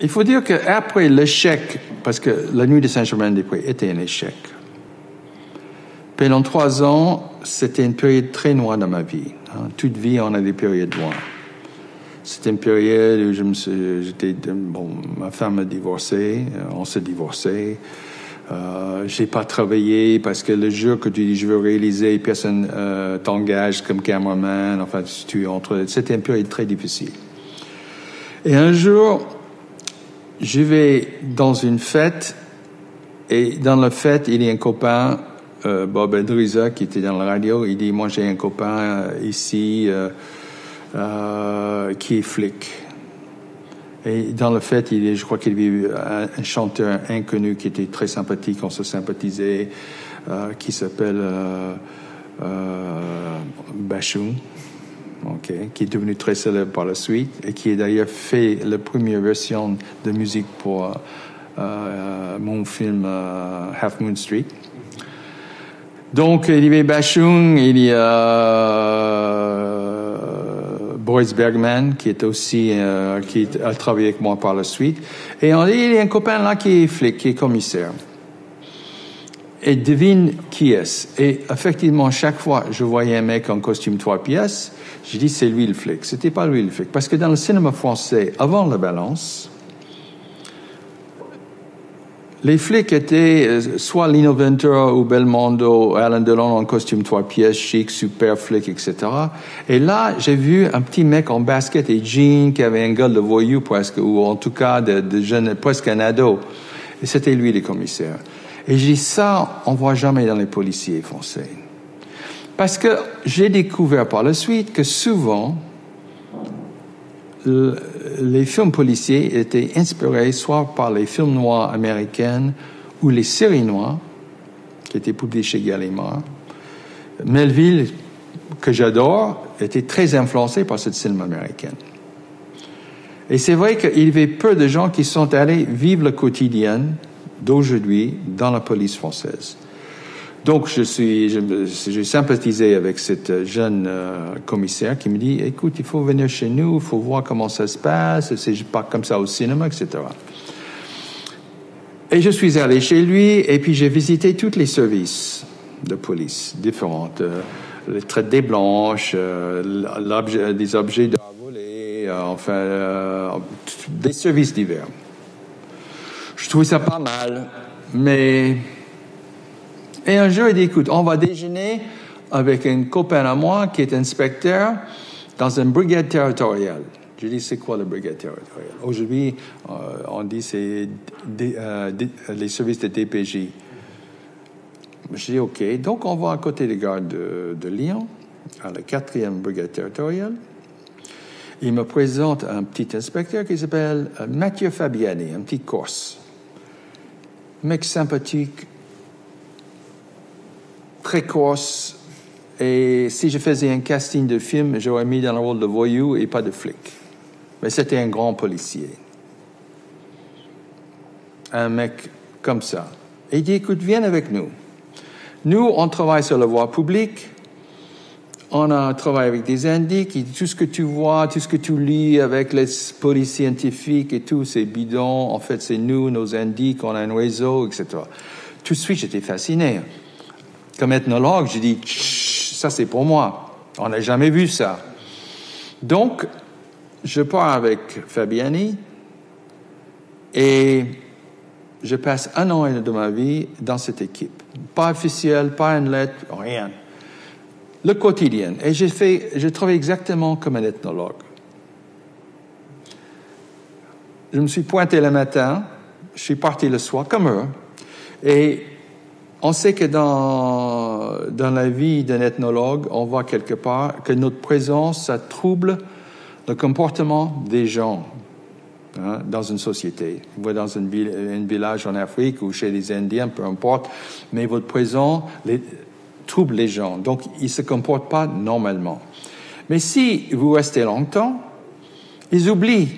Il faut dire qu'après l'échec, parce que la nuit de Saint-Germain-des-Prés était un échec, pendant 3 ans, c'était une période très noire dans ma vie. Toute vie, on a des périodes noires. C'était une période où ma femme a divorcé, on s'est divorcé. J'ai pas travaillé parce que le jour que tu dis je veux réaliser, personne t'engage comme cameraman. Enfin, c'était une période très difficile. Et un jour, je vais dans une fête et dans la fête, il y a un copain, Bob Edriza, qui était dans la radio. Il dit, moi j'ai un copain ici qui est flic. Et dans le fait, je crois qu'il y avait un chanteur inconnu qui était très sympathique, on se sympathisait, qui s'appelle Bashung, qui est devenu très célèbre par la suite et qui a d'ailleurs fait la première version de musique pour mon film Half Moon Street. Donc, il y avait Bashung, il y a Boris Bergman, qui est aussi, qui a travaillé avec moi par la suite. Et il y a un copain là qui est flic, qui est commissaire. Et devine qui est. Et effectivement, chaque fois, je voyais un mec en costume 3 pièces, je dis, c'est lui le flic. C'était pas lui le flic. Parce que dans le cinéma français, avant la balance, les flics étaient soit Lino Ventura ou Belmondo, Alain Delon en costume 3 pièces, chic, super flic, etc. Et là, j'ai vu un petit mec en basket et jean qui avait un gueule de voyou presque, ou en tout cas de jeune, presque un ado. Et c'était lui le commissaire. Et j'ai dit, ça, on voit jamais dans les policiers français. Parce que j'ai découvert par la suite que souvent, les films policiers étaient inspirés soit par les films noirs américains ou les séries noires qui étaient publiées chez Gallimard. Melville, que j'adore, était très influencé par ce cinéma américain. Et c'est vrai qu'il y avait peu de gens qui sont allés vivre le quotidien d'aujourd'hui dans la police française. Donc, j'ai sympathisé avec cette jeune commissaire qui me dit, écoute, il faut venir chez nous, il faut voir comment ça se passe, c'est pas comme ça au cinéma, etc. Et je suis allé chez lui, et puis j'ai visité tous les services de police différentes, les traites des blanches, des objets de voler, des services divers. Je trouvais ça pas mal, mais... Et un jour, il dit, écoute, on va déjeuner avec un copain à moi qui est inspecteur dans une brigade territoriale. Je dis, c'est quoi la brigade territoriale? Aujourd'hui, on dit c'est les services de DPJ. Je dis, OK. Donc, on va à côté des gardes de Lyon, à la 4e brigade territoriale. Il me présente un petit inspecteur qui s'appelle Mathieu Fabiani, un petit Corse. Mec sympathique, très corse, et si je faisais un casting de film, j'aurais mis dans le rôle de voyou et pas de flic. Mais c'était un grand policier. Un mec comme ça. Et il dit, écoute, viens avec nous. Nous, on travaille sur la voie publique, on travaille avec des indices, tout ce que tu vois, tout ce que tu lis avec les polices scientifiques et tout, c'est bidon, en fait, c'est nous, nos indices, on a un réseau, etc. Tout de suite, j'étais fasciné. Comme ethnologue, j'ai dit, ça c'est pour moi. On n'a jamais vu ça. Donc, je pars avec Fabiani et je passe 1 an de ma vie dans cette équipe. Pas officiel, pas une lettre, rien. Le quotidien. Et je travaille exactement comme un ethnologue. Je me suis pointé le matin, je suis parti le soir, comme eux, et on sait que dans la vie d'un ethnologue, on voit quelque part que notre présence, ça trouble le comportement des gens dans une société. Vous voyez, dans un village en Afrique ou chez les Indiens, peu importe, mais votre présence trouble les gens. Donc, ils ne se comportent pas normalement. Mais si vous restez longtemps, ils oublient.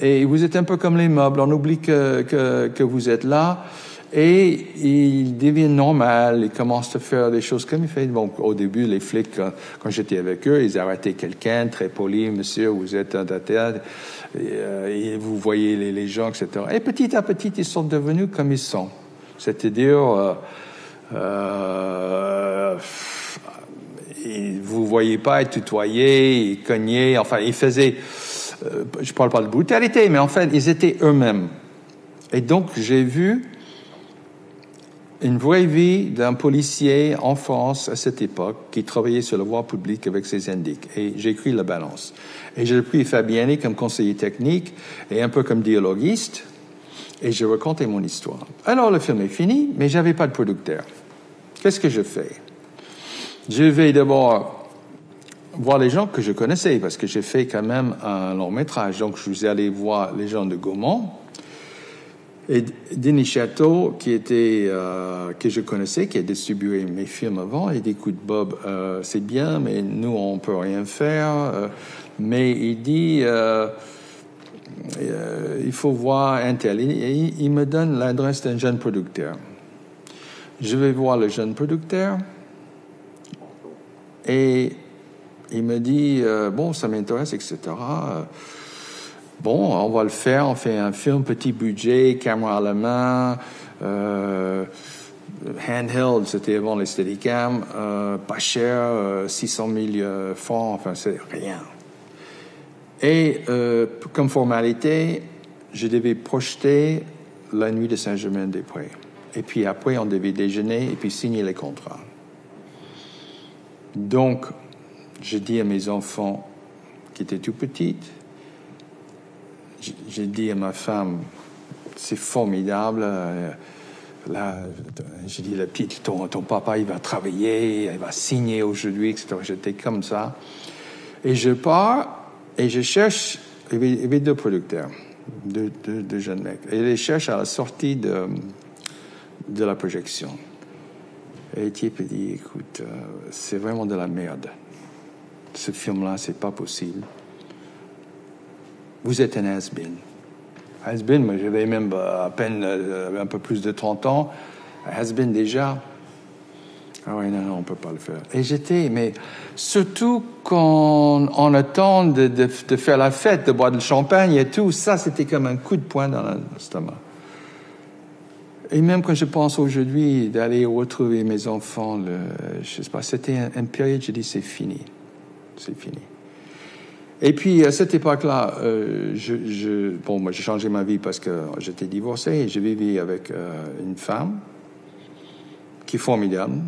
et vous êtes un peu comme les meubles, on oublie que vous êtes là, et il devient normal, il commence à faire des choses comme il fait. Bon, au début, les flics, quand j'étais avec eux, ils arrêtaient quelqu'un, très poli, monsieur, vous êtes un théâtre, et vous voyez les gens, etc. Et petit à petit, ils sont devenus comme ils sont. C'est-à-dire, vous voyez pas, ils tutoyaient, ils cognaient, enfin, ils faisaient, je parle pas de brutalité, mais en fait, ils étaient eux-mêmes. Et donc, j'ai vu une vraie vie d'un policier en France à cette époque qui travaillait sur la voie publique avec ses indices. Et j'ai écrit La Balance. Et j'ai pris Fabiani comme conseiller technique et un peu comme dialoguiste. Et j'ai raconté mon histoire. Alors, le film est fini, mais j'avais pas de producteur. Qu'est-ce que je fais? Je vais d'abord voir les gens que je connaissais, parce que j'ai fait quand même un long métrage. Donc, je suis allé voir les gens de Gaumont. Et Denis Château, que je connaissais, qui a distribué mes films avant, il dit, écoute, Bob, c'est bien, mais nous, on peut rien faire. Mais il dit, il faut voir un tel. Et il me donne l'adresse d'un jeune producteur. Je vais voir le jeune producteur. Et il me dit, bon, ça m'intéresse, etc. Bon, on va le faire, on fait un film, petit budget, caméra à la main, handheld, c'était avant les Steadicam, pas cher, 600 000 francs, enfin, c'est rien. Et comme formalité, je devais projeter La Nuit de Saint-Germain-des-Prés. Et puis après, on devait déjeuner et puis signer les contrats. Donc, je dis à mes enfants qui étaient tout petites, j'ai dit à ma femme, c'est formidable. Là, j'ai dit, la petite, ton papa, il va travailler, il va signer aujourd'hui, etc. J'étais comme ça. Et je pars et je cherche, il y avait deux producteurs, deux jeunes mecs. Et je les cherche à la sortie de la projection. Et le type dit, écoute, c'est vraiment de la merde. Ce film-là, c'est pas possible. Vous êtes un has-been. Has-been, moi j'avais même à peine un peu plus de 30 ans. Has-been déjà. Ah oui, non, on peut pas le faire. Et mais surtout quand on attend de faire la fête, de boire du champagne et tout, ça c'était comme un coup de poing dans l'estomac. Et même quand je pense aujourd'hui d'aller retrouver mes enfants, je sais pas, c'était une période, je dis c'est fini. C'est fini. Et puis, à cette époque-là, moi, j'ai changé ma vie parce que j'étais divorcé et je vivais avec une femme qui est formidable,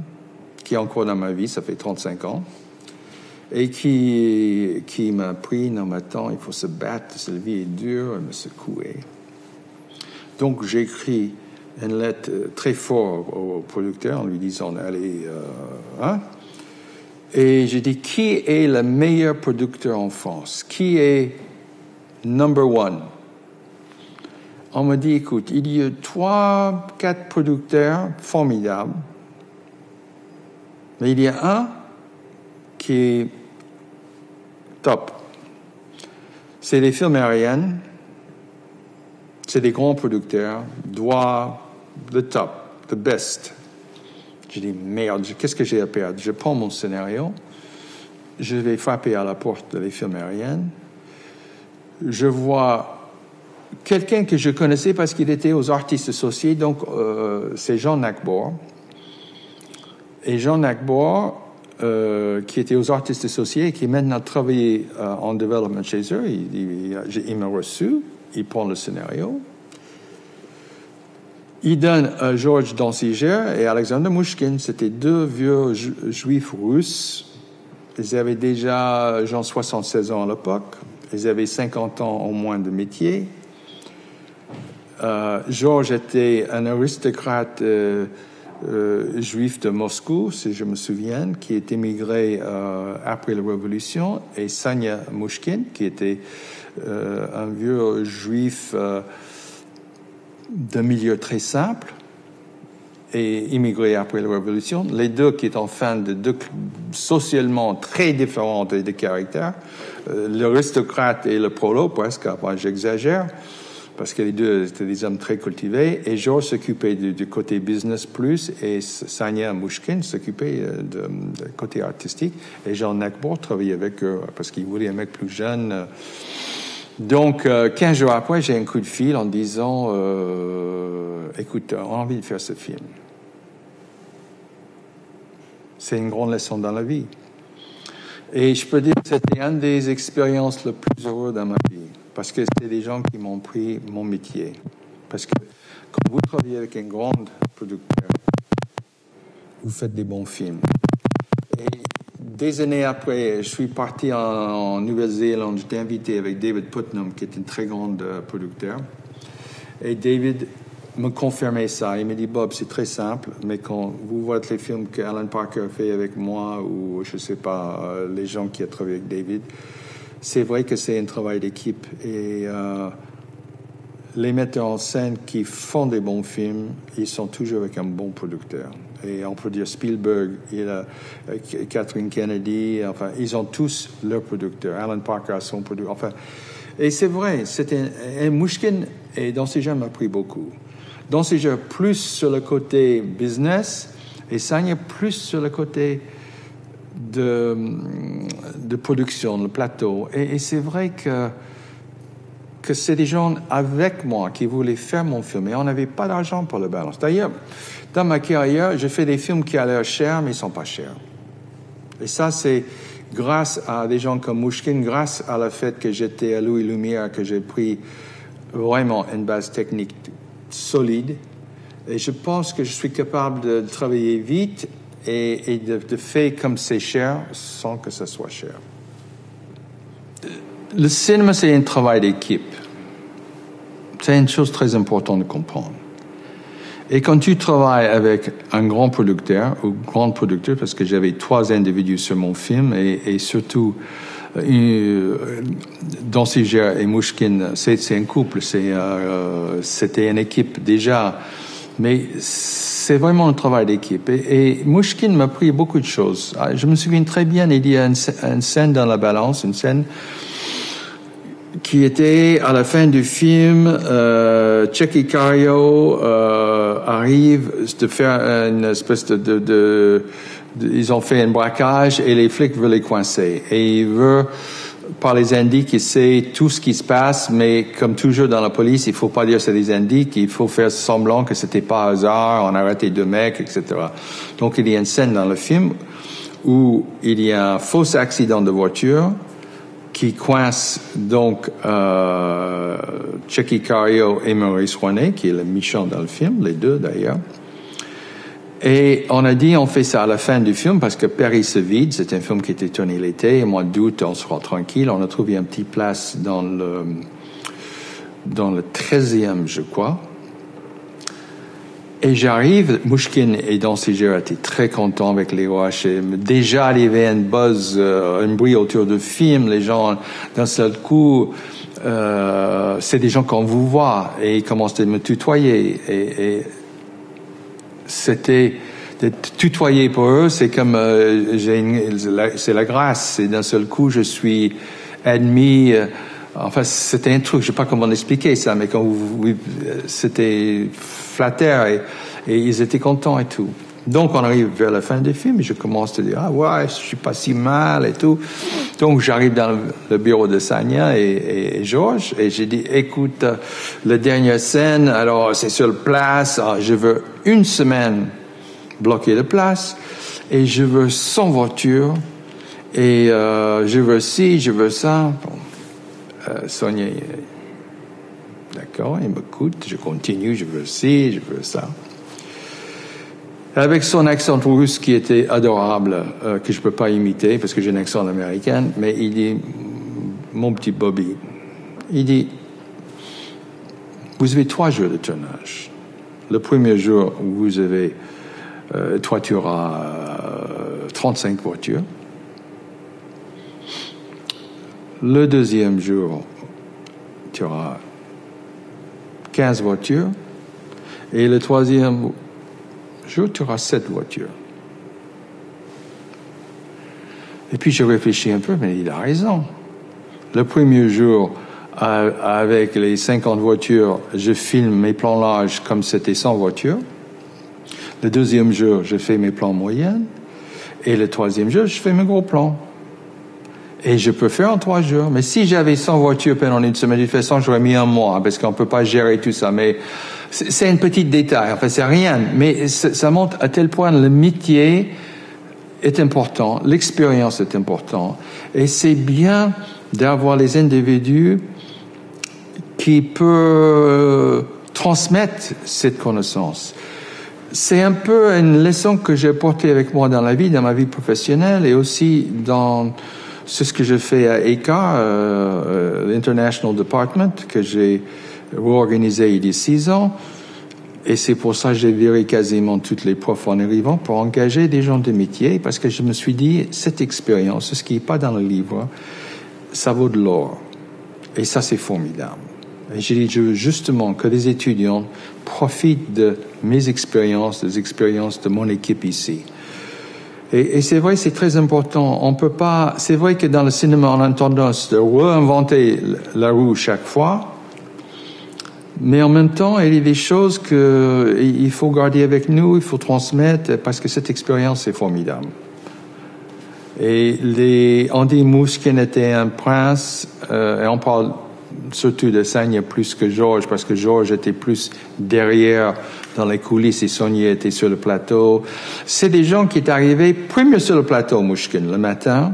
qui est encore dans ma vie, ça fait 35 ans, et qui m'a appris, non, mais attends, il faut se battre, la vie est dure, elle me secouait. Donc, j'ai écrit une lettre très forte au producteur en lui disant, allez, Et j'ai dit, qui est le meilleur producteur en France? Qui est number one? On m'a dit, écoute, il y a 3, 4 producteurs formidables, mais il y a un qui est top. C'est les films aériennes, c'est des grands producteurs, the top, the best. J'ai dit, merde, qu'est-ce que j'ai à perdre? Je prends mon scénario, je vais frapper à la porte des films aériennes. Je vois quelqu'un que je connaissais parce qu'il était aux artistes associés, donc c'est Jean Nakbor. Et Jean Nakbor, qui était aux artistes associés et qui maintenant travaille en développement chez eux, il m'a reçu, il prend le scénario. Il donne à Georges Danziger et Alexander Mouchkine. C'était 2 vieux juifs russes. Ils avaient déjà, 76 ans à l'époque. Ils avaient 50 ans au moins de métier. Georges était un aristocrate juif de Moscou, si je me souviens, qui est émigré après la Révolution. Et Sanya Mouchkine, qui était un vieux juif d'un milieu très simple. et immigré après la Révolution. Les deux qui étaient en fin de deux socialement très différentes et de caractère. L'aristocrate et le prolo, presque, enfin, j'exagère, parce que les deux étaient des hommes très cultivés. Et Georges s'occupait du côté business plus, et Sania Mouchkine s'occupait du côté artistique. Et Jean Necbour travaillait avec eux, parce qu'il voulait un mec plus jeune. Donc, 15 jours après, j'ai un coup de fil en disant écoute, on a envie de faire ce film. C'est une grande leçon dans la vie. Et je peux dire que c'était une des expériences les plus heureuses dans ma vie. Parce que c'était des gens qui m'ont pris mon métier. Parce que quand vous travaillez avec un grand producteur, vous faites des bons films. Et des années après, je suis parti en Nouvelle-Zélande. J'étais invité avec David Putnam, qui est un très grand producteur. Et David me confirmait ça. Il me dit, Bob, c'est très simple, mais quand vous voyez les films que Alan Parker a fait avec moi, ou je ne sais pas, les gens qui ont travaillé avec David, c'est vrai que c'est un travail d'équipe. Et les metteurs en scène qui font des bons films, ils sont toujours avec un bon producteur. Et on peut dire Spielberg, Kathleen Kennedy, enfin, ils ont tous leur producteur. Alan Parker a son producteur. Enfin, et c'est vrai, Mouchkine et Dansiger m'a pris beaucoup. Dansiger plus sur le côté business et Sania plus sur le côté de production, le plateau. Et c'est vrai que c'est des gens avec moi qui voulaient faire mon film. Et on n'avait pas d'argent pour le balance. D'ailleurs, dans ma carrière, j'ai fait des films qui ont l'air chers, mais ils ne sont pas chers. Et ça, c'est grâce à des gens comme Mouchkine, grâce à le fait que j'étais à Louis Lumière, que j'ai pris vraiment une base technique solide. Et je pense que je suis capable de travailler vite et de faire comme c'est cher sans que ce soit cher. Le cinéma, c'est un travail d'équipe. C'est une chose très importante de comprendre. Et quand tu travailles avec un grand producteur, ou grande producteur, parce que j'avais 3 individus sur mon film, et surtout Dansiger et Mouchkine, c'est un couple, c'était une équipe déjà, mais c'est vraiment un travail d'équipe. Et Mouchkine m'a pris beaucoup de choses. Je me souviens très bien, il y a une scène dans la balance, une scène qui était à la fin du film, Chucky Cario arrive de faire une espèce ils ont fait un braquage et les flics veulent les coincer. Et il veut, par les indices, il sait tout ce qui se passe, mais comme toujours dans la police, il faut pas dire c'est des indices, il faut faire semblant que c'était pas hasard, on a arrêté 2 mecs, etc. Donc il y a une scène dans le film où il y a un faux accident de voiture qui coince donc Chucky Cario et Maurice Rouanet, qui est le méchant dans le film, les deux d'ailleurs. Et on a dit on fait ça à la fin du film parce que Paris se vide, c'est un film qui était tourné l'été, et mois d'août on sera tranquille, on a trouvé une petite place dans le 13e, je crois. Et j'arrive, Mouchkine et Dansiger étaient très contents avec les roches. Déjà, il y avait un buzz, un bruit autour du film. Les gens, d'un seul coup, c'est des gens qu'on vous voit et ils commencent à me tutoyer. Et c'était de tutoyer pour eux, c'est comme c'est la grâce. Et d'un seul coup, je suis admis. Enfin, c'était un truc, je sais pas comment l'expliquer ça, mais quand c'était flatteur et ils étaient contents et tout. Donc, on arrive vers la fin du film et je commence à dire, ah ouais, je suis pas si mal et tout. Donc, j'arrive dans le bureau de Sania et Georges et j'ai dit, écoute, la dernière scène, alors c'est sur place, je veux 1 semaine bloquer la place et je veux 100 voitures et je veux ci, je veux ça. Bon. Sonia, d'accord, il m'écoute, je continue, je veux ci, je veux ça. Avec son accent russe qui était adorable, que je peux pas imiter parce que j'ai un accent américain, mais il dit, mon petit Bobby, il dit, vous avez 3 jours de tournage. Le premier jour, vous avez, toi tu auras 35 voitures. Le deuxième jour, tu auras 15 voitures. Et le troisième jour, tu auras 7 voitures. Et puis, je réfléchis un peu, mais il a raison. Le premier jour, avec les 50 voitures, je filme mes plans larges comme c'était 100 voitures. Le deuxième jour, je fais mes plans moyens. Et le troisième jour, je fais mes gros plans. Et je peux faire en 3 jours. Mais si j'avais 100 voitures pendant une semaine, de toute façon, j'aurais mis un mois, parce qu'on ne peut pas gérer tout ça. Mais c'est un petit détail. Enfin, c'est rien. Mais ça montre à tel point le métier est important, l'expérience est importante. Et c'est bien d'avoir les individus qui peuvent transmettre cette connaissance. C'est un peu une leçon que j'ai portée avec moi dans la vie, dans ma vie professionnelle, et aussi dans ce que je fais à ECA, l'International Department, que j'ai réorganisé il y a 6 ans. Et c'est pour ça que j'ai viré quasiment toutes les profs en arrivant pour engager des gens de métier, parce que je me suis dit, cette expérience, ce qui n'est pas dans le livre, ça vaut de l'or. Et ça, c'est formidable. Et j'ai dit, je veux justement que les étudiants profitent de mes expériences, des expériences de mon équipe ici. Et c'est vrai, c'est très important. On peut pas, c'est vrai que dans le cinéma, on a tendance de réinventer la roue chaque fois. Mais en même temps, il y a des choses qu'il faut garder avec nous, il faut transmettre, parce que cette expérience est formidable. Et Andy Muschietti était un prince, et on parle surtout de Sagna plus que Georges, parce que Georges était plus derrière, dans les coulisses, et Sonia était sur le plateau. C'est des gens qui étaient arrivés premier sur le plateau, Muschietti, le matin,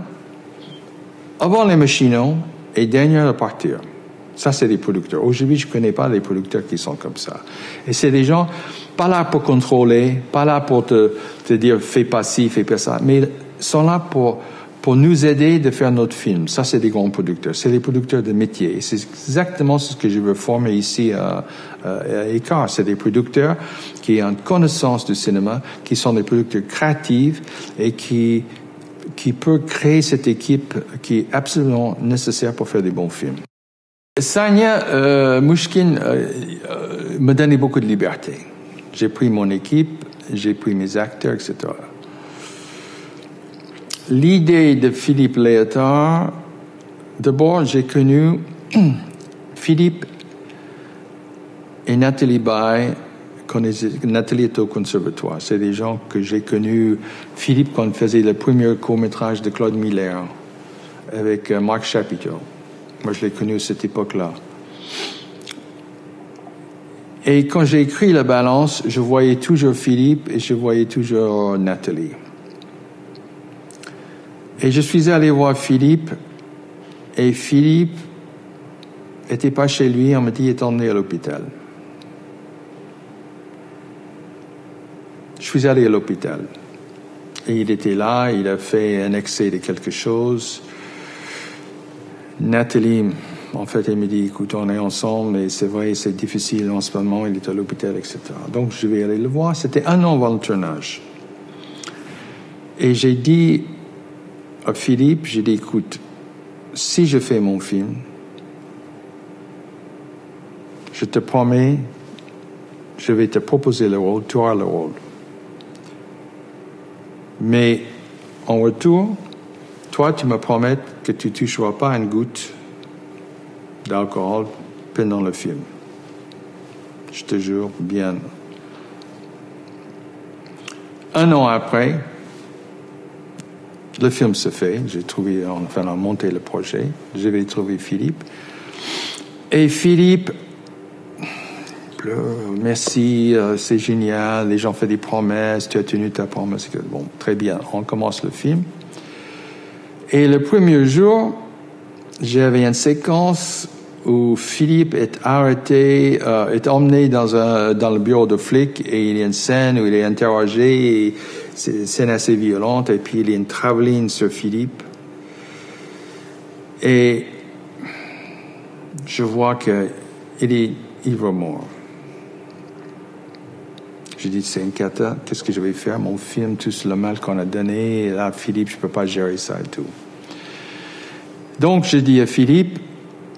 avant les machinons, et dernier à partir. Ça, c'est des producteurs. Aujourd'hui, je ne connais pas des producteurs qui sont comme ça. Et c'est des gens, pas là pour contrôler, pas là pour te dire, fais pas ci, fais pas ça, mais sont là pour nous aider de faire notre film. Ça, c'est des grands producteurs. C'est des producteurs de métier. Et c'est exactement ce que je veux former ici à ECAR. C'est des producteurs qui ont une connaissance du cinéma, qui sont des producteurs créatifs et qui peuvent créer cette équipe qui est absolument nécessaire pour faire des bons films. Sagna Muschietti me donnait beaucoup de liberté. J'ai pris mon équipe, j'ai pris mes acteurs, etc. L'idée de Philippe Léotard, d'abord, j'ai connu Philippe et Nathalie Baye quand Nathalie était au conservatoire. C'est des gens que j'ai connus. Philippe, quand il faisait le premier court-métrage de Claude Miller avec Marc Chapiteau. Moi, je l'ai connu à cette époque-là. Et quand j'ai écrit La Balance, je voyais toujours Philippe et je voyais toujours Nathalie. Et je suis allé voir Philippe, et Philippe n'était pas chez lui, on m'a dit, il est emmené à l'hôpital. Je suis allé à l'hôpital. Et il était là, il a fait un excès de quelque chose. Nathalie, en fait, elle me dit, écoute, on est ensemble, et c'est vrai, c'est difficile en ce moment, il est à l'hôpital, etc. Donc, je vais aller le voir. C'était 1 an avant le tournage. Et j'ai dit à Philippe, j'ai dit, écoute, si je fais mon film, je te promets, je vais te proposer le rôle, tu auras le rôle. Mais en retour, toi, tu me promets que tu ne toucheras pas une goutte d'alcool pendant le film. Je te jure, bien. 1 an après, le film se fait. J'ai trouvé, enfin, on a monté le projet. Je vais trouver Philippe. Et Philippe pleure. Merci, c'est génial. Les gens font des promesses. Tu as tenu ta promesse. Bon, très bien. On commence le film. Et le premier jour, j'avais une séquence où Philippe est arrêté, est emmené dans le bureau de flic, et il y a une scène où il est interrogé, et c'est une scène assez violente, et puis il y a une travelline sur Philippe. Et je vois qu'il est ivre-mort. Je dis, c'est une cata, qu'est-ce que je vais faire? Mon film, tout le mal qu'on a donné, et là, Philippe, je ne peux pas gérer ça et tout. Donc, je dis à Philippe,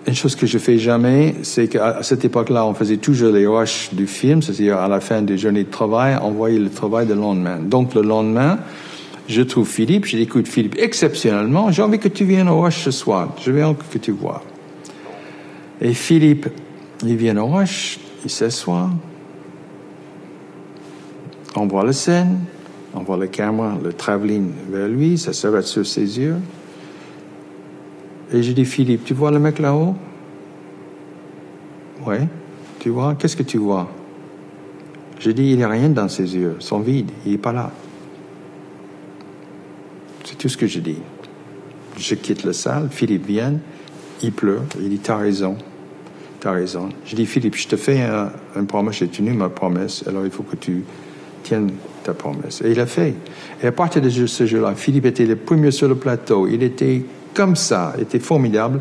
une chose que je fais jamais, c'est qu'à cette époque-là, on faisait toujours les rushs du film, c'est-à-dire à la fin des journées de travail, on voyait le travail le lendemain. Donc le lendemain, je trouve Philippe, je dis, écoute Philippe, exceptionnellement, j'ai envie que tu viennes au rush ce soir, je veux que tu vois. Et Philippe, il vient au rush, il s'assoit, on voit la scène, on voit la caméra, le travelling vers lui, ça s'arrête sur ses yeux. Et je dis, Philippe, tu vois le mec là-haut? Oui. Tu vois? Qu'est-ce que tu vois? Je dis, il n'y a rien dans ses yeux, ils sont vides, il n'est pas là. C'est tout ce que je dis. Je quitte la salle, Philippe vient, il pleure, il dit, t'as raison. Je dis, Philippe, je te fais une promesse, j'ai tenu ma promesse, alors il faut que tu tiennes ta promesse. Et il a fait. Et à partir de ce jour-là, Philippe était le premier sur le plateau, il était comme ça, était formidable.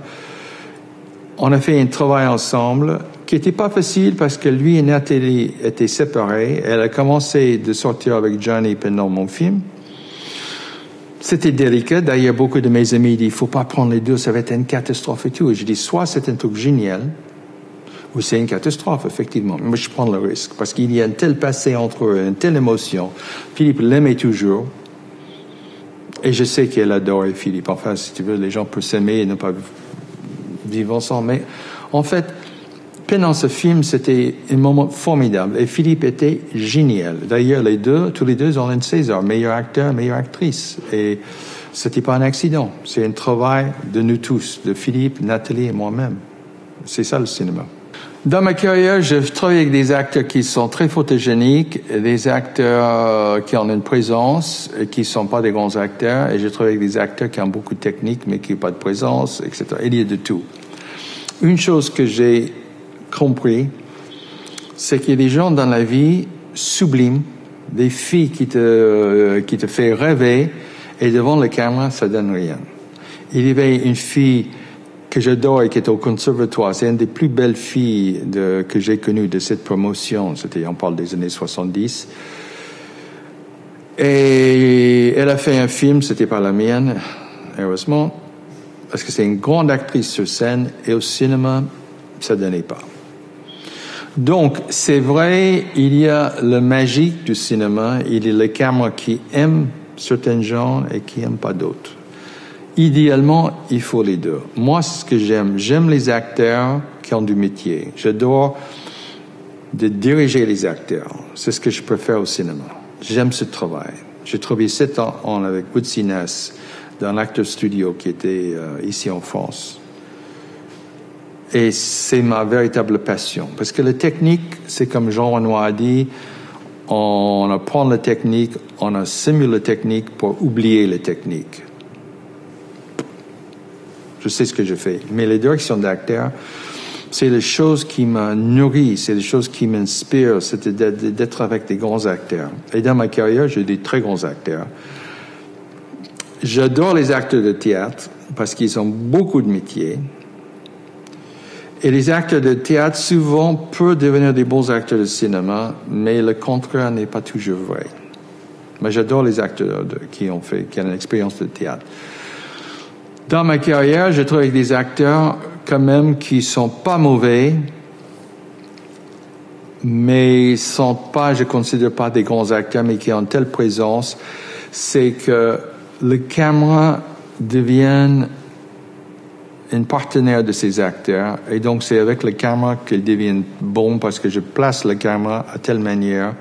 On a fait un travail ensemble qui n'était pas facile parce que lui et Nathalie étaient séparés. Elle a commencé de sortir avec Johnny pendant mon film. C'était délicat. D'ailleurs, beaucoup de mes amis disent, il faut pas prendre les deux, ça va être une catastrophe et tout. Et je dis, soit c'est un truc génial, ou c'est une catastrophe, effectivement. Mais je prends le risque parce qu'il y a un tel passé entre eux, une telle émotion. Philippe l'aimait toujours. Et je sais qu'elle adorait Philippe. Enfin, si tu veux, les gens peuvent s'aimer et ne pas vivre ensemble. Mais en fait, pendant ce film, c'était un moment formidable. Et Philippe était génial. D'ailleurs, tous les deux ont un César, meilleur acteur, meilleure actrice. Et c'était pas un accident. C'est un travail de nous tous, de Philippe, Nathalie et moi-même. C'est ça le cinéma. Dans ma carrière, je travaille avec des acteurs qui sont très photogéniques, des acteurs qui ont une présence et qui ne sont pas des grands acteurs, et je travaille avec des acteurs qui ont beaucoup de technique mais qui n'ont pas de présence, etc. Il y a de tout. Une chose que j'ai compris, c'est qu'il y a des gens dans la vie sublimes, des filles qui te fait rêver, et devant la caméra, ça donne rien. Il y avait une fille que j'adore et qui est au conservatoire. C'est une des plus belles filles que j'ai connues de cette promotion. On parle des années 70. Et elle a fait un film, c'était pas la mienne, heureusement, parce que c'est une grande actrice sur scène, et au cinéma, ça donnait pas. Donc, c'est vrai, il y a le magique du cinéma, il y a les caméras qui aiment certains gens et qui n'aiment pas d'autres. Idéalement, il faut les deux. Moi, c'est ce que j'aime. J'aime les acteurs qui ont du métier. J'adore de diriger les acteurs. C'est ce que je préfère au cinéma. J'aime ce travail. J'ai travaillé 7 ans avec Woodsy Ness dans l'Actor Studio qui était ici en France. Et c'est ma véritable passion. Parce que la technique, c'est comme Jean Renoir a dit, on apprend la technique, on assimile la technique pour oublier la technique. Je sais ce que je fais. Mais les directions d'acteurs, c'est les choses qui me nourrissent, c'est les choses qui m'inspirent, c'est d'être avec des grands acteurs. Et dans ma carrière, j'ai des très grands acteurs. J'adore les acteurs de théâtre parce qu'ils ont beaucoup de métiers. Et les acteurs de théâtre, souvent, peuvent devenir des bons acteurs de cinéma, mais le contraire n'est pas toujours vrai. Mais j'adore les acteurs qui ont une expérience de théâtre. Dans ma carrière, je travaille avec des acteurs quand même qui sont pas mauvais, mais sont pas, je considère pas des grands acteurs, mais qui ont telle présence, c'est que le caméra devient un partenaire de ces acteurs, et donc c'est avec le caméra qu'ils deviennent bons parce que je place le caméra à telle manière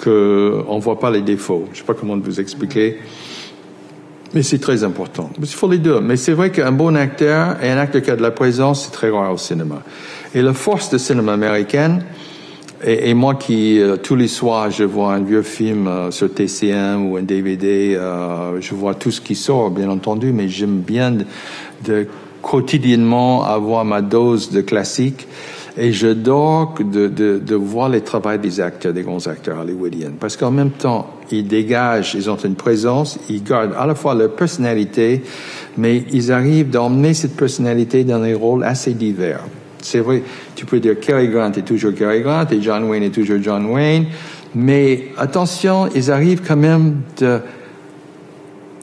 que on voit pas les défauts. Je sais pas comment vous expliquer. Mais c'est très important. Il faut les deux. Mais c'est vrai qu'un bon acteur et un acteur qui a de la présence, c'est très rare au cinéma. Et la force du cinéma américain, et moi qui, tous les soirs, je vois un vieux film sur TCM ou un DVD, je vois tout ce qui sort, bien entendu, mais j'aime bien de quotidiennement avoir ma dose de classique. Et j'adore de voir les travaux des acteurs, des grands acteurs hollywoodiens. Parce qu'en même temps, ils dégagent, ils ont une présence, ils gardent à la fois leur personnalité, mais ils arrivent d'emmener cette personnalité dans des rôles assez divers. C'est vrai, tu peux dire Cary Grant est toujours Cary Grant et John Wayne est toujours John Wayne, mais attention, ils arrivent quand même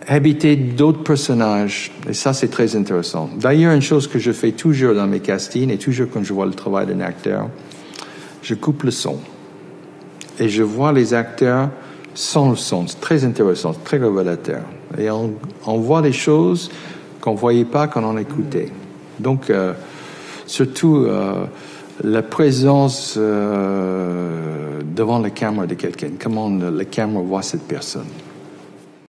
habiter d'autres personnages. Et ça, c'est très intéressant. D'ailleurs, une chose que je fais toujours dans mes castings, et toujours quand je vois le travail d'un acteur, je coupe le son. Et je vois les acteurs sans le son. C'est très intéressant, très révélateur. Et on voit des choses qu'on ne voyait pas quand on écoutait. Donc, surtout, la présence devant la caméra de quelqu'un. Comment la caméra voit cette personne.